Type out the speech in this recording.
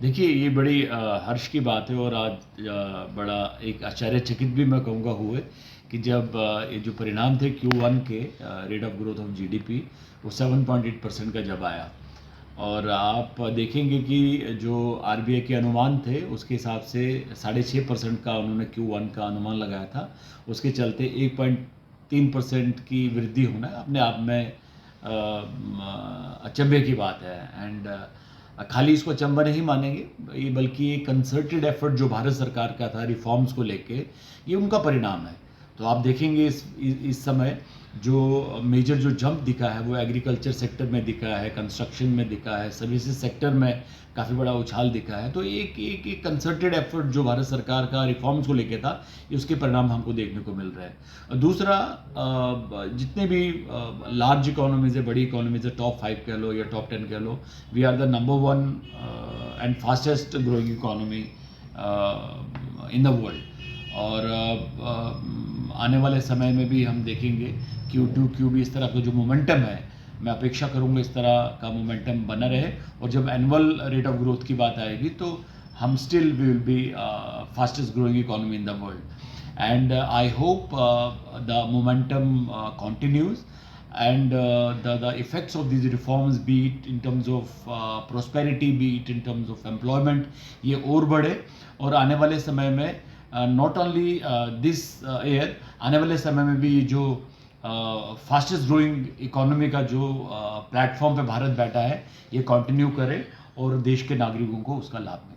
देखिए, ये बड़ी हर्ष की बात है और आज बड़ा एक आश्चर्यचकित भी मैं कहूँगा हुए कि जब ये जो परिणाम थे Q1 के rate of growth of GDP वो 7.8% का जब आया और आप देखेंगे कि जो आरबीआई के अनुमान थे उसके हिसाब से 6.5% का उन्होंने Q1 का अनुमान लगाया था। उसके चलते 1.3% की वृद्धि होना अपने आप में अचंभे की बात है। एंड खाली इसको अचंभा नहीं मानेंगे, ये बल्कि एक कंसर्टेड एफर्ट जो भारत सरकार का था रिफॉर्म्स को लेके, ये उनका परिणाम है। तो आप देखेंगे इस समय जो मेजर जो जंप दिखा है वो एग्रीकल्चर सेक्टर में दिखा है, कंस्ट्रक्शन में दिखा है, सर्विसेज सेक्टर में काफ़ी बड़ा उछाल दिखा है। तो एक कंसर्टेड एफर्ट जो भारत सरकार का रिफॉर्म्स को लेके था, ये उसके परिणाम हमको देखने को मिल रहे हैं। और दूसरा, जितने भी लार्ज इकोनॉमीज है, बड़ी इकोनॉमीज है, टॉप 5 कह लो या टॉप 10 कह लो, we are the number 1 and fastest growing economy in the world. और आने वाले समय में भी हम देखेंगे Q2 Q भी इस तरह का जो मोमेंटम है, मैं अपेक्षा करूँगा इस तरह का मोमेंटम बना रहे। और जब एनुअल रेट ऑफ ग्रोथ की बात आएगी तो हम still we will be fastest growing economy in the world. And I hope the momentum continues and the effects of these reforms, be it in terms of prosperity, be it in terms of employment, ये और बढ़े। और आने वाले समय में not only this year, आने वाले समय में भी जो फास्टेस्ट ग्रोइंग इकोनॉमी का जो प्लेटफॉर्म पे भारत बैठा है, ये कंटिन्यू करे और देश के नागरिकों को उसका लाभ मिले।